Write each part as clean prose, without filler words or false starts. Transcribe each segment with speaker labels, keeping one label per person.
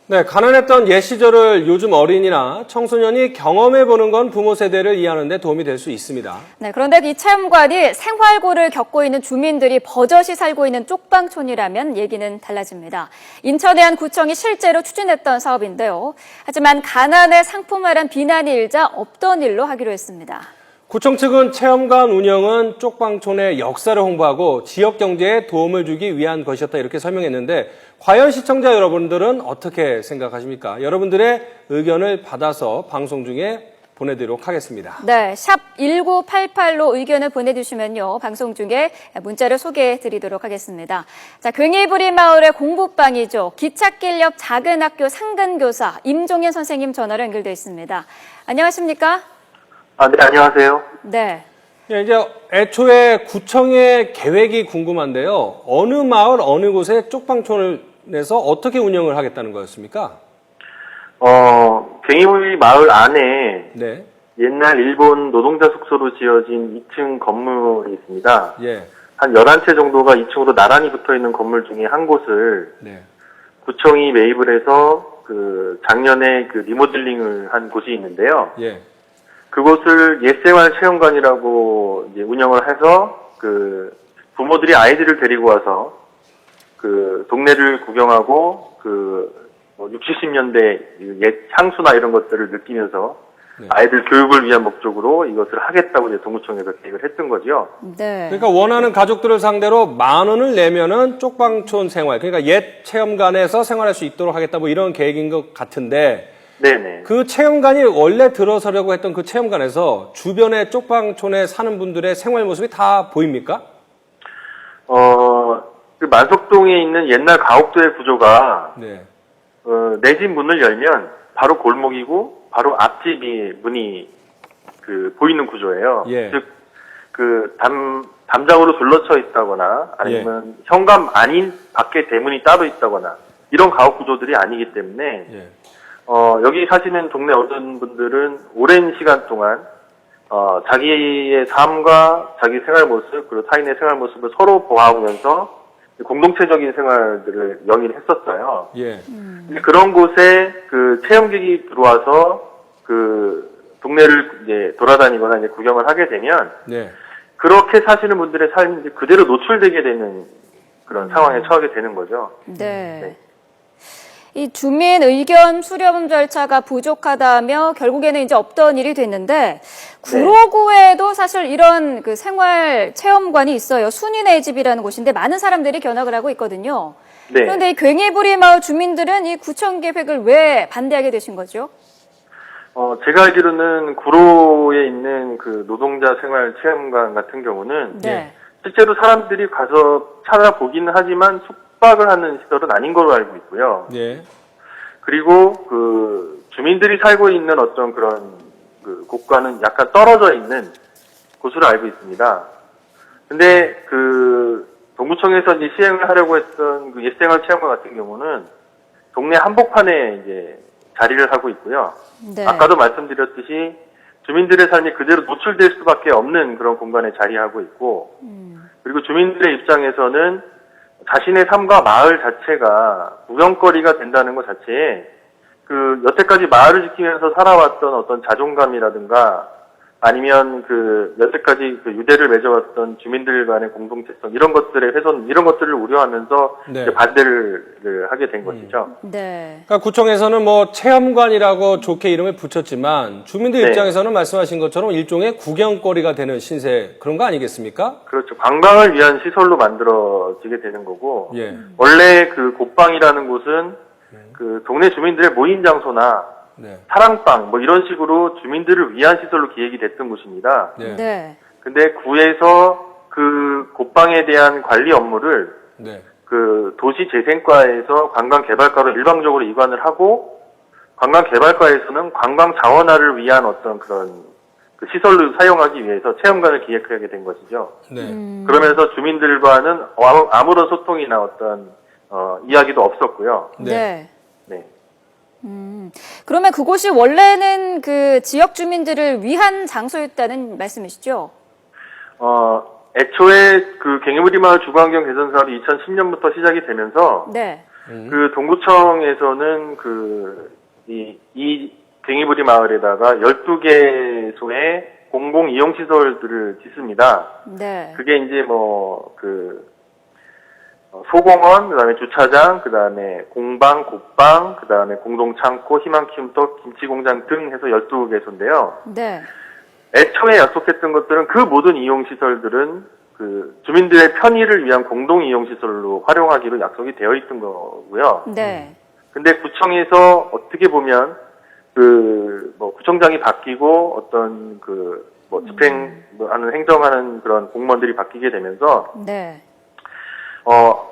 Speaker 1: 네, 가난했던 옛 시절을 요즘 어린이나 청소년이 경험해보는 건 부모 세대를 이해하는 데 도움이 될 수 있습니다.
Speaker 2: 네, 그런데 이 체험관이 생활고를 겪고 있는 주민들이 버젓이 살고 있는 쪽방촌이라면 얘기는 달라집니다. 인천의 한 구청이 실제로 추진했던 사업인데요. 하지만 가난을 상품화란 비난이 일자 없던 일로 하기로 했습니다.
Speaker 1: 구청 측은 체험관 운영은 쪽방촌의 역사를 홍보하고 지역 경제에 도움을 주기 위한 것이었다 이렇게 설명했는데 과연 시청자 여러분들은 어떻게 생각하십니까? 여러분들의 의견을 받아서 방송 중에 보내드리도록 하겠습니다.
Speaker 2: 네, 샵 1988로 의견을 보내주시면요. 방송 중에 문자를 소개해드리도록 하겠습니다. 자, 괭이부리 마을의 공부방이죠. 기찻길 옆 작은 학교 상근교사 임종현 선생님 전화로 연결되어 있습니다. 안녕하십니까?
Speaker 3: 네, 안녕하세요.
Speaker 2: 네.
Speaker 1: 예, 이제 애초에 구청의 계획이 궁금한데요. 어느 마을, 어느 곳에 쪽방촌을 내서 어떻게 운영을 하겠다는 거였습니까?
Speaker 3: 괭이부리 마을 안에
Speaker 1: 네.
Speaker 3: 옛날 일본 노동자 숙소로 지어진 2층 건물이 있습니다.
Speaker 1: 예.
Speaker 3: 한 11채 정도가 2층으로 나란히 붙어 있는 건물 중에 한 곳을
Speaker 1: 네.
Speaker 3: 구청이 매입을 해서 작년에 리모델링을 한 곳이 있는데요.
Speaker 1: 예.
Speaker 3: 그곳을 옛생활 체험관이라고 이제 운영을 해서 부모들이 아이들을 데리고 와서 동네를 구경하고 60, 70년대 옛 향수나 이런 것들을 느끼면서
Speaker 1: 네.
Speaker 3: 아이들 교육을 위한 목적으로 이것을 하겠다고 이제 동구청에서 계획을 했던 거죠.
Speaker 2: 네.
Speaker 1: 그러니까 원하는 가족들을 상대로 10,000원을 내면은 쪽방촌 생활, 그러니까 옛 체험관에서 생활할 수 있도록 하겠다 뭐 이런 계획인 것 같은데
Speaker 3: 네네.
Speaker 1: 그 체험관이 원래 들어서려고 했던 그 체험관에서 주변의 쪽방촌에 사는 분들의 생활 모습이 다 보입니까?
Speaker 3: 만석동에 있는 옛날 가옥도의 구조가
Speaker 1: 네.
Speaker 3: 내 집 문을 열면 바로 골목이고 바로 앞집이 문이 보이는 구조예요.
Speaker 1: 예.
Speaker 3: 즉 담장으로 둘러쳐 있다거나 아니면 현관 아닌 밖에 대문이 따로 있다거나 이런 가옥 구조들이 아니기 때문에
Speaker 1: 예.
Speaker 3: 여기 사시는 동네 어른분들은 오랜 시간 동안 자기의 삶과 자기 생활 모습 그리고 타인의 생활 모습을 서로 보호하면서 공동체적인 생활들을 영위했었어요.
Speaker 1: 예.
Speaker 3: 근데 그런 곳에 체험객이 들어와서 동네를 이제 돌아다니거나 이제 구경을 하게 되면
Speaker 1: 네.
Speaker 3: 그렇게 사시는 분들의 삶이 이제 그대로 노출되게 되는 그런 상황에 처하게 되는 거죠.
Speaker 2: 네. 이 주민 의견 수렴 절차가 부족하다며 결국에는 이제 없던 일이 됐는데 구로구에도 사실 이런 생활 체험관이 있어요. 순인의 집이라는 곳인데 많은 사람들이 견학을 하고 있거든요.
Speaker 3: 네.
Speaker 2: 그런데 이 괭이부리 마을 주민들은 이 구청 계획을 왜 반대하게 되신 거죠?
Speaker 3: 제가 알기로는 구로에 있는 노동자 생활 체험관 같은 경우는
Speaker 2: 네.
Speaker 3: 실제로 사람들이 가서 찾아보기는 하지만 숙박을 하는 시설은 아닌 걸로 알고 있고요.
Speaker 1: 예.
Speaker 3: 그리고 주민들이 살고 있는 어떤 그런 곳과는 약간 떨어져 있는 곳으로 알고 있습니다. 근데 동구청에서 이제 시행을 하려고 했던 옛생활 체험관 같은 경우는 동네 한복판에 이제 자리를 하고 있고요.
Speaker 2: 네.
Speaker 3: 아까도 말씀드렸듯이 주민들의 삶이 그대로 노출될 수밖에 없는 그런 공간에 자리하고 있고, 그리고 주민들의 입장에서는 자신의 삶과 마을 자체가 구경거리가 된다는 것 자체에 여태까지 마을을 지키면서 살아왔던 어떤 자존감이라든가 아니면 여태까지 유대를 맺어왔던 주민들 간의 공동체성 이런 것들의 훼손 이런 것들을 우려하면서
Speaker 1: 네.
Speaker 3: 이제 반대를 하게 된 것이죠.
Speaker 2: 네.
Speaker 1: 그러니까 구청에서는 뭐 체험관이라고 좋게 이름을 붙였지만 주민들
Speaker 3: 네.
Speaker 1: 입장에서는 말씀하신 것처럼 일종의 구경거리가 되는 신세 그런 거 아니겠습니까?
Speaker 3: 그렇죠. 관광을 위한 시설로 만들어지게 되는 거고
Speaker 1: 예.
Speaker 3: 원래 곳방이라는 곳은 동네 주민들의 모임 장소나
Speaker 1: 네.
Speaker 3: 사랑방 뭐 이런 식으로 주민들을 위한 시설로 기획이 됐던 곳입니다.
Speaker 1: 네.
Speaker 2: 네.
Speaker 3: 근데 구에서 곳방에 대한 관리 업무를
Speaker 1: 네.
Speaker 3: 도시재생과에서 관광개발과로 일방적으로 이관을 하고 관광개발과에서는 관광자원화를 위한 어떤 그런 시설로 사용하기 위해서 체험관을 기획하게 된 것이죠.
Speaker 1: 네.
Speaker 3: 그러면서 주민들과는 아무런 소통이나 어떤 이야기도 없었고요.
Speaker 2: 네.
Speaker 3: 네.
Speaker 2: 그러면 그곳이 원래는 지역 주민들을 위한 장소였다는 말씀이시죠?
Speaker 3: 애초에 괭이부리 마을 주거환경 개선 사업이 2010년부터 시작이 되면서
Speaker 2: 네.
Speaker 3: 그 동구청에서는 이 괭이부리 마을에다가 12개소의 공공 이용 시설들을 짓습니다.
Speaker 2: 네.
Speaker 3: 그게 이제 소공원, 그다음에 주차장, 그다음에 공방, 곡방, 그다음에 공동창고, 희망키움터, 김치공장 등 해서 12개소인데요.
Speaker 2: 네.
Speaker 3: 애초에 약속했던 것들은 그 모든 이용시설들은 그 주민들의 편의를 위한 공동 이용시설로 활용하기로 약속이 되어 있던 거고요.
Speaker 2: 네.
Speaker 3: 근데 구청에서 어떻게 보면 구청장이 바뀌고 어떤 집행하는 행정하는 그런 공무원들이 바뀌게 되면서
Speaker 2: 네.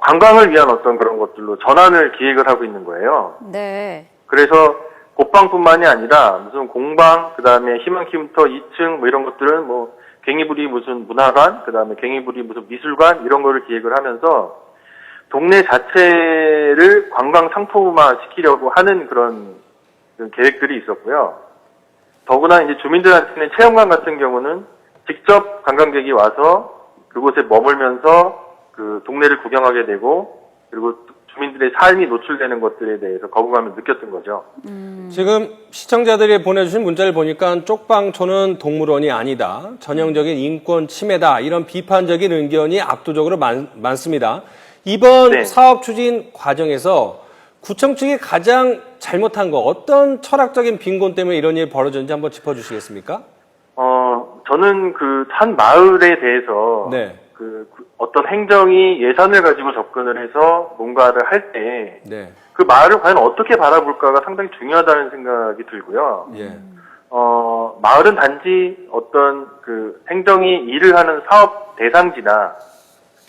Speaker 3: 관광을 위한 어떤 그런 것들로 전환을 기획을 하고 있는 거예요.
Speaker 2: 네.
Speaker 3: 그래서 곡방뿐만이 아니라 무슨 공방, 그 다음에 희망키움터 2층 이런 것들은 괭이부리 무슨 문화관, 그 다음에 괭이부리 무슨 미술관 이런 거를 기획을 하면서 동네 자체를 관광 상품화 시키려고 하는 그런 계획들이 있었고요. 더구나 이제 주민들한테는 체험관 같은 경우는 직접 관광객이 와서 그곳에 머물면서 그 동네를 구경하게 되고 그리고 주민들의 삶이 노출되는 것들에 대해서 거부감을 느꼈던 거죠.
Speaker 1: 지금 시청자들이 보내주신 문자를 보니까 쪽방촌은 동물원이 아니다. 전형적인 인권 침해다. 이런 비판적인 의견이 압도적으로 많습니다. 이번
Speaker 3: 네.
Speaker 1: 사업 추진 과정에서 구청 측이 가장 잘못한 거 어떤 철학적인 빈곤 때문에 이런 일이 벌어졌는지 한번 짚어주시겠습니까?
Speaker 3: 저는 그 한 마을에 대해서
Speaker 1: 네.
Speaker 3: 어떤 행정이 예산을 가지고 접근을 해서 뭔가를 할 때
Speaker 1: 네.
Speaker 3: 그 마을을 과연 어떻게 바라볼까가 상당히 중요하다는 생각이 들고요.
Speaker 1: 예.
Speaker 3: 마을은 단지 어떤 그 행정이 일을 하는 사업 대상지나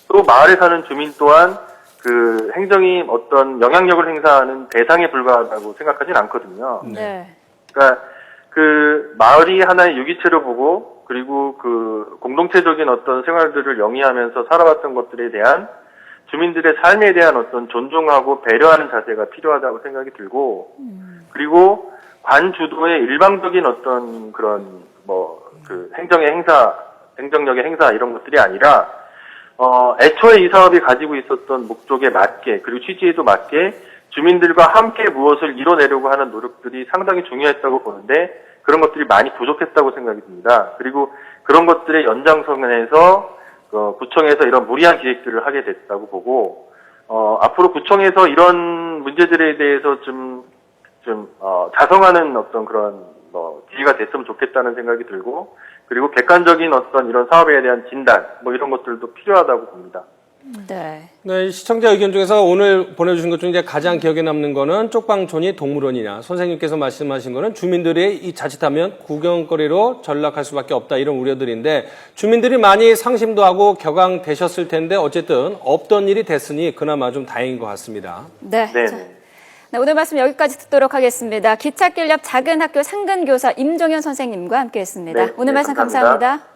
Speaker 3: 또 마을에 사는 주민 또한 그 행정이 어떤 영향력을 행사하는 대상에 불과하다고 생각하진 않거든요.
Speaker 2: 네.
Speaker 3: 그러니까 그 마을이 하나의 유기체로 보고 그리고 그 공동체적인 어떤 생활들을 영위하면서 살아왔던 것들에 대한 주민들의 삶에 대한 어떤 존중하고 배려하는 자세가 필요하다고 생각이 들고 그리고 관주도의 일방적인 어떤 그런 행정력의 행사 이런 것들이 아니라 애초에 이 사업이 가지고 있었던 목적에 맞게 그리고 취지에도 맞게 주민들과 함께 무엇을 이뤄내려고 하는 노력들이 상당히 중요했다고 보는데 그런 것들이 많이 부족했다고 생각이 듭니다. 그리고 그런 것들의 연장선에서 구청에서 이런 무리한 기획들을 하게 됐다고 보고 앞으로 구청에서 이런 문제들에 대해서 자성하는 어떤 그런 기회가 됐으면 좋겠다는 생각이 들고 그리고 객관적인 어떤 이런 사업에 대한 진단 이런 것들도 필요하다고 봅니다.
Speaker 2: 네.
Speaker 1: 네, 시청자 의견 중에서 오늘 보내주신 것 중에 가장 기억에 남는 거는 쪽방촌이 동물원이냐, 선생님께서 말씀하신 거는 주민들이 자칫하면 구경거리로 전락할 수밖에 없다 이런 우려들인데 주민들이 많이 상심도 하고 격앙되셨을 텐데 어쨌든 없던 일이 됐으니 그나마 좀 다행인 것 같습니다.
Speaker 2: 네.
Speaker 3: 네.
Speaker 2: 네, 오늘 말씀 여기까지 듣도록 하겠습니다. 기찻길 옆 작은 학교 상근교사 임종현 선생님과 함께했습니다.
Speaker 3: 네,
Speaker 2: 오늘 말씀
Speaker 3: 감사합니다.
Speaker 2: 감사합니다.